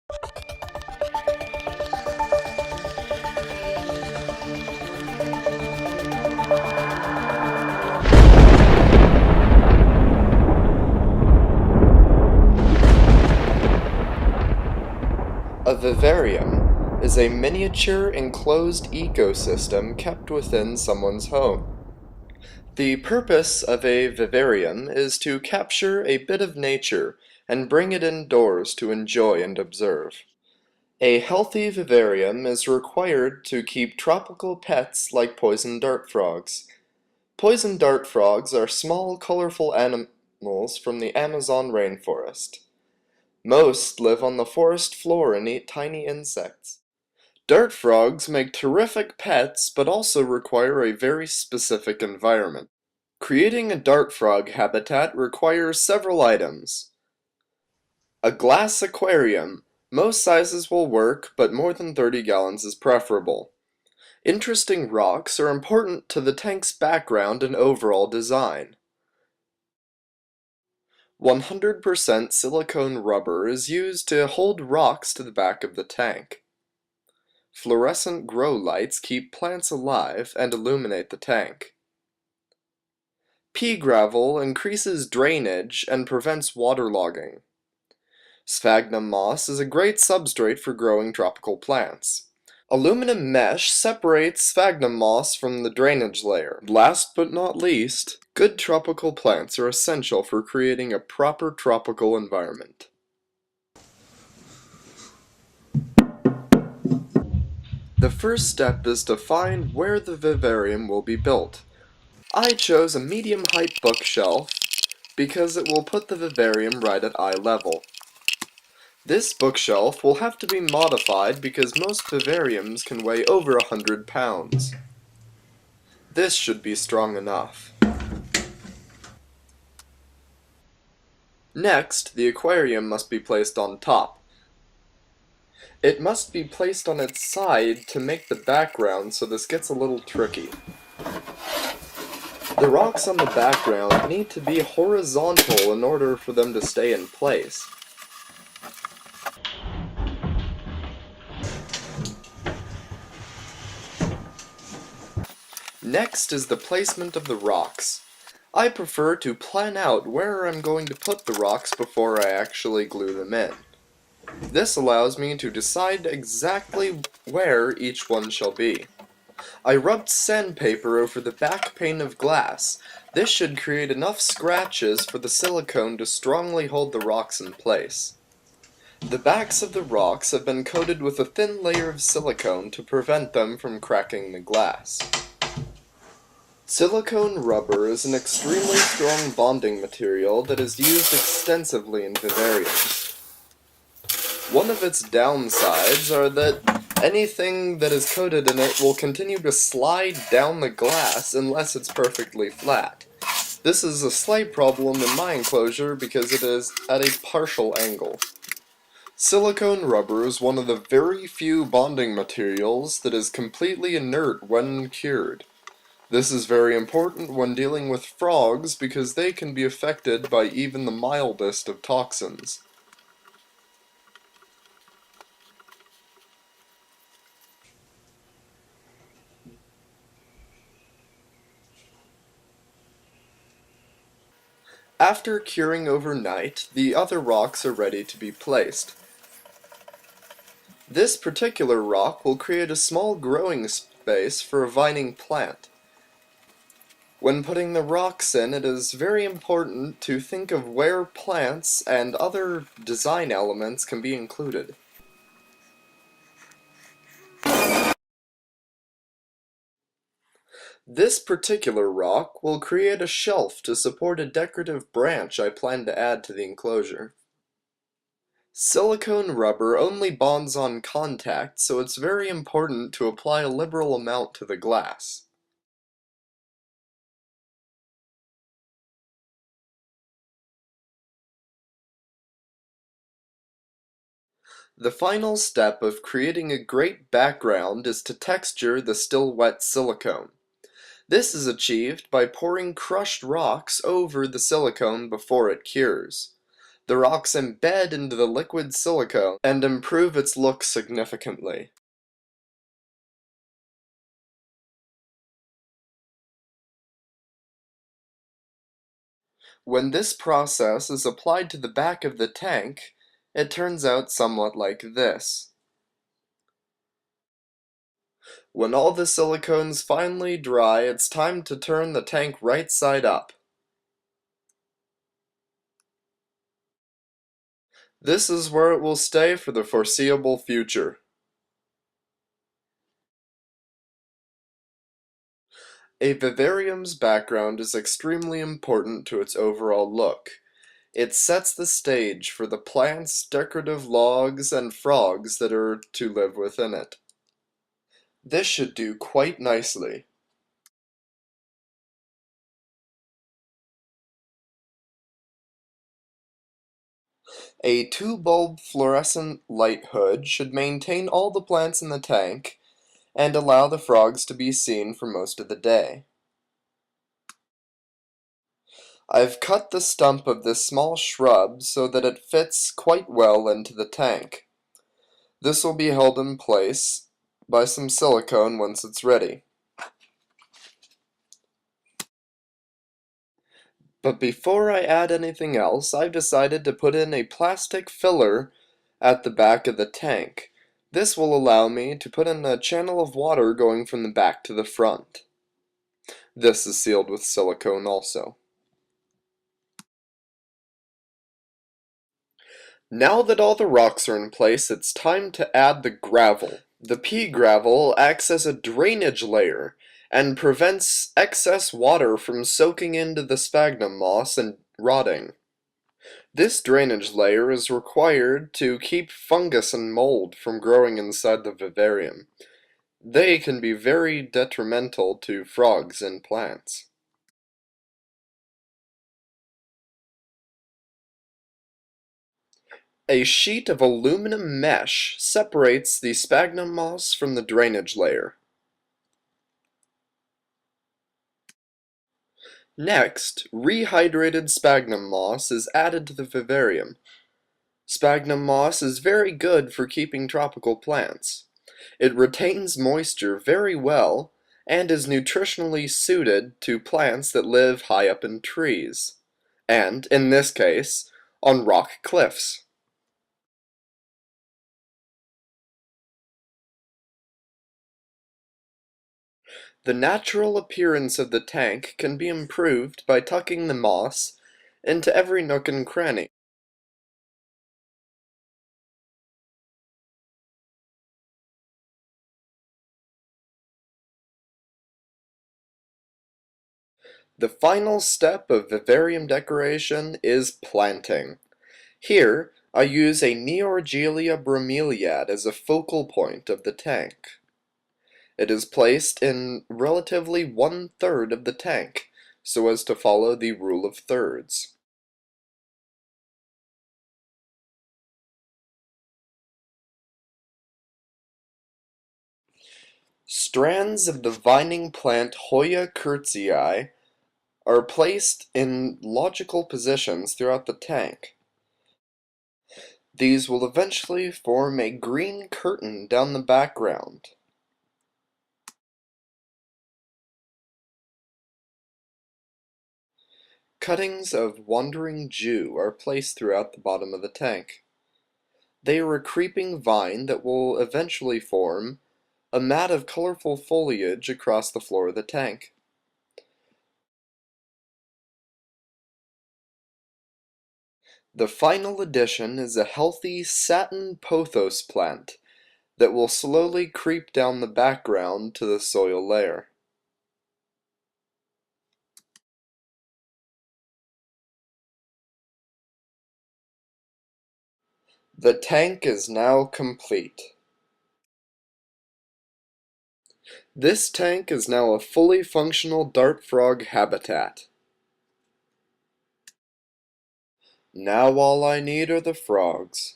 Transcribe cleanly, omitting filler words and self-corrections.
A vivarium is a miniature enclosed ecosystem kept within someone's home. The purpose of a vivarium is to capture a bit of nature and bring it indoors to enjoy and observe. A healthy vivarium is required to keep tropical pets like poison dart frogs. Poison dart frogs are small, colorful animals from the Amazon rainforest. Most live on the forest floor and eat tiny insects. Dart frogs make terrific pets, but also require a very specific environment. Creating a dart frog habitat requires several items. A glass aquarium. Most sizes will work, but more than 30 gallons is preferable. Interesting rocks are important to the tank's background and overall design. 100% silicone rubber is used to hold rocks to the back of the tank. Fluorescent grow lights keep plants alive and illuminate the tank. Pea gravel increases drainage and prevents waterlogging. Sphagnum moss is a great substrate for growing tropical plants. Aluminum mesh separates sphagnum moss from the drainage layer. Last but not least, good tropical plants are essential for creating a proper tropical environment. The first step is to find where the vivarium will be built. I chose a medium-height bookshelf because it will put the vivarium right at eye level. This bookshelf will have to be modified because most vivariums can weigh over 100 pounds. This should be strong enough. Next, the aquarium must be placed on top. It must be placed on its side to make the background, so this gets a little tricky. The rocks on the background need to be horizontal in order for them to stay in place. Next is the placement of the rocks. I prefer to plan out where I'm going to put the rocks before I actually glue them in. This allows me to decide exactly where each one shall be. I rubbed sandpaper over the back pane of glass. This should create enough scratches for the silicone to strongly hold the rocks in place. The backs of the rocks have been coated with a thin layer of silicone to prevent them from cracking the glass. Silicone rubber is an extremely strong bonding material that is used extensively in vivariums. One of its downsides are that anything that is coated in it will continue to slide down the glass unless it's perfectly flat. This is a slight problem in my enclosure because it is at a partial angle. Silicone rubber is one of the very few bonding materials that is completely inert when cured. This is very important when dealing with frogs because they can be affected by even the mildest of toxins. After curing overnight, the other rocks are ready to be placed. This particular rock will create a small growing space for a vining plant. When putting the rocks in, it is very important to think of where plants and other design elements can be included. This particular rock will create a shelf to support a decorative branch I plan to add to the enclosure. Silicone rubber only bonds on contact, so it's very important to apply a liberal amount to the glass. The final step of creating a great background is to texture the still wet silicone. This is achieved by pouring crushed rocks over the silicone before it cures. The rocks embed into the liquid silicone and improve its look significantly. When this process is applied to the back of the tank, it turns out somewhat like this. When all the silicones finally dry, it's time to turn the tank right side up. This is where it will stay for the foreseeable future. A vivarium's background is extremely important to its overall look. It sets the stage for the plants, decorative logs, and frogs that are to live within it. This should do quite nicely. A two-bulb fluorescent light hood should maintain all the plants in the tank and allow the frogs to be seen for most of the day. I've cut the stump of this small shrub so that it fits quite well into the tank. This will be held in place by some silicone once it's ready. But before I add anything else, I've decided to put in a plastic filler at the back of the tank. This will allow me to put in a channel of water going from the back to the front. This is sealed with silicone also. Now that all the rocks are in place, it's time to add the gravel. The pea gravel acts as a drainage layer and prevents excess water from soaking into the sphagnum moss and rotting. This drainage layer is required to keep fungus and mold from growing inside the vivarium. They can be very detrimental to frogs and plants. A sheet of aluminum mesh separates the sphagnum moss from the drainage layer. Next, rehydrated sphagnum moss is added to the vivarium. Sphagnum moss is very good for keeping tropical plants. It retains moisture very well and is nutritionally suited to plants that live high up in trees, and, in this case, on rock cliffs. The natural appearance of the tank can be improved by tucking the moss into every nook and cranny. The final step of vivarium decoration is planting. Here, I use a Neorgelia bromeliad as a focal point of the tank. It is placed in relatively 1/3 of the tank, so as to follow the rule of thirds. Strands of the vining plant Hoya curtzii are placed in logical positions throughout the tank. These will eventually form a green curtain down the background. Cuttings of wandering Jew are placed throughout the bottom of the tank. They are a creeping vine that will eventually form a mat of colorful foliage across the floor of the tank. The final addition is a healthy satin pothos plant that will slowly creep down the background to the soil layer. The tank is now complete. This tank is now a fully functional dart frog habitat. Now all I need are the frogs.